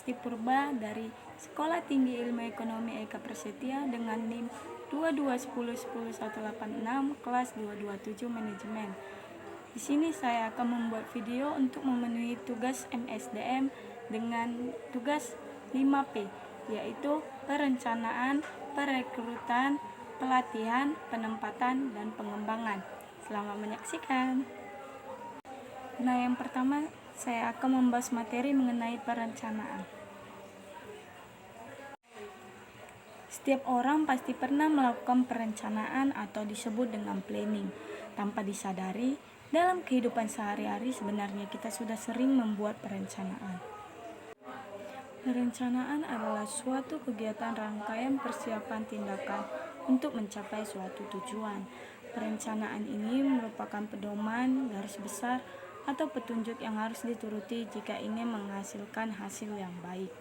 Lesti Purba dari Sekolah Tinggi Ilmu Ekonomi Eka Prasetya dengan NIM 2210186 kelas 227 Manajemen. Di sini saya akan membuat video untuk memenuhi tugas MSDM dengan tugas 5P, yaitu perencanaan, perekrutan, pelatihan, penempatan, dan pengembangan. Selamat menyaksikan. Nah, yang pertama saya akan membahas materi mengenai perencanaan. Setiap orang pasti pernah melakukan perencanaan atau disebut dengan planning. Tanpa disadari, dalam kehidupan sehari-hari sebenarnya kita sudah sering membuat perencanaan. Perencanaan adalah suatu kegiatan rangkaian persiapan tindakan untuk mencapai suatu tujuan. Perencanaan ini merupakan pedoman, garis besar, atau petunjuk yang harus dituruti jika ingin menghasilkan hasil yang baik.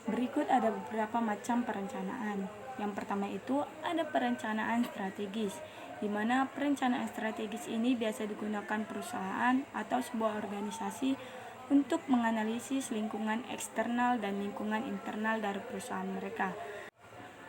Berikut ada beberapa macam perencanaan. Yang pertama itu ada perencanaan strategis, di mana perencanaan strategis ini biasa digunakan perusahaan atau sebuah organisasi untuk menganalisis lingkungan eksternal dan lingkungan internal dari perusahaan mereka.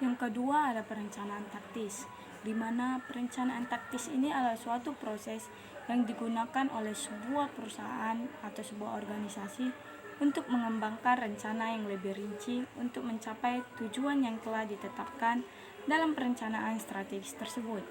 Yang kedua ada perencanaan taktis, di mana perencanaan taktis ini adalah suatu proses yang digunakan oleh sebuah perusahaan atau sebuah organisasi untuk mengembangkan rencana yang lebih rinci untuk mencapai tujuan yang telah ditetapkan dalam perencanaan strategis tersebut.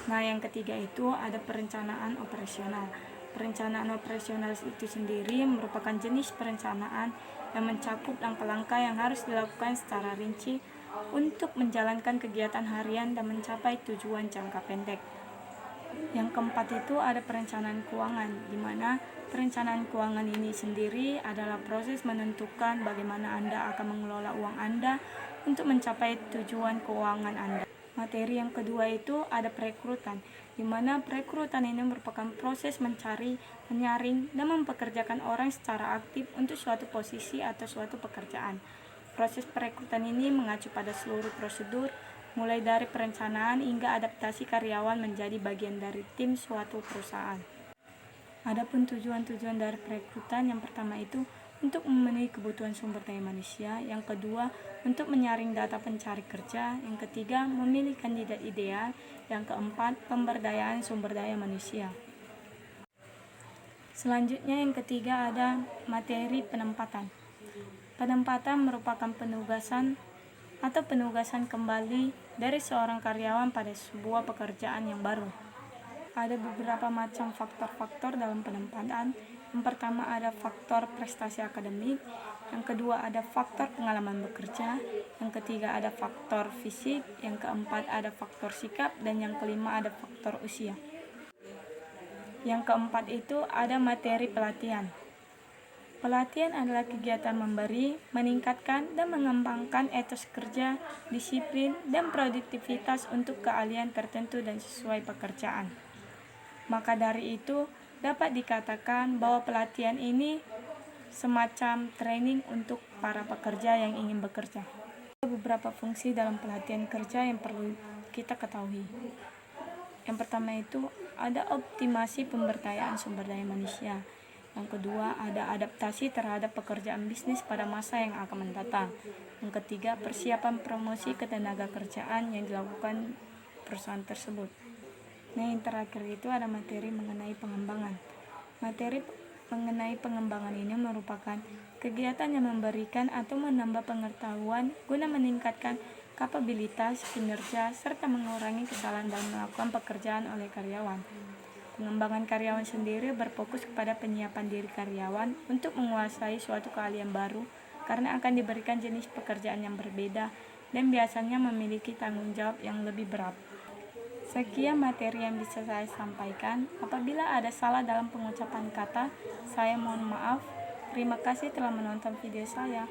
Nah, yang ketiga itu ada perencanaan operasional. Perencanaan operasional itu sendiri merupakan jenis perencanaan yang mencakup langkah-langkah yang harus dilakukan secara rinci untuk menjalankan kegiatan harian dan mencapai tujuan jangka pendek. Yang keempat itu ada perencanaan keuangan, di mana perencanaan keuangan ini sendiri adalah proses menentukan bagaimana Anda akan mengelola uang Anda untuk mencapai tujuan keuangan Anda. Materi yang kedua itu ada perekrutan, di mana perekrutan ini merupakan proses mencari, menyaring, dan mempekerjakan orang secara aktif untuk suatu posisi atau suatu pekerjaan. Proses perekrutan ini mengacu pada seluruh prosedur, mulai dari perencanaan hingga adaptasi karyawan menjadi bagian dari tim suatu perusahaan. Adapun tujuan-tujuan dari perekrutan, yang pertama itu untuk memenuhi kebutuhan sumber daya manusia, yang kedua untuk menyaring data pencari kerja, yang ketiga memilih kandidat ideal, yang keempat pemberdayaan sumber daya manusia. Selanjutnya yang ketiga ada materi penempatan. Penempatan merupakan penugasan kembali dari seorang karyawan pada sebuah pekerjaan yang baru. Ada beberapa macam faktor-faktor dalam penempatan. Yang pertama ada faktor prestasi akademik, yang kedua ada faktor pengalaman bekerja, yang ketiga ada faktor fisik, yang keempat ada faktor sikap, dan yang kelima ada faktor usia. Yang keempat itu ada materi pelatihan. Pelatihan adalah kegiatan memberi, meningkatkan, dan mengembangkan etos kerja, disiplin, dan produktivitas untuk keahlian tertentu dan sesuai pekerjaan. Maka dari itu, dapat dikatakan bahwa pelatihan ini semacam training untuk para pekerja yang ingin bekerja. Ada beberapa fungsi dalam pelatihan kerja yang perlu kita ketahui. Yang pertama itu ada optimasi pemberdayaan sumber daya manusia. Yang kedua, ada adaptasi terhadap pekerjaan bisnis pada masa yang akan mendatang. Yang ketiga, persiapan promosi ketenaga kerjaan yang dilakukan perusahaan tersebut. Nah, yang terakhir itu ada materi mengenai pengembangan. Materi mengenai pengembangan ini merupakan kegiatan yang memberikan atau menambah pengetahuan guna meningkatkan kapabilitas, kinerja, serta mengurangi kesalahan dalam melakukan pekerjaan oleh karyawan. Pengembangan karyawan sendiri berfokus kepada penyiapan diri karyawan untuk menguasai suatu keahlian baru karena akan diberikan jenis pekerjaan yang berbeda dan biasanya memiliki tanggung jawab yang lebih berat. Sekian materi yang bisa saya sampaikan. Apabila ada salah dalam pengucapan kata, saya mohon maaf. Terima kasih telah menonton video saya.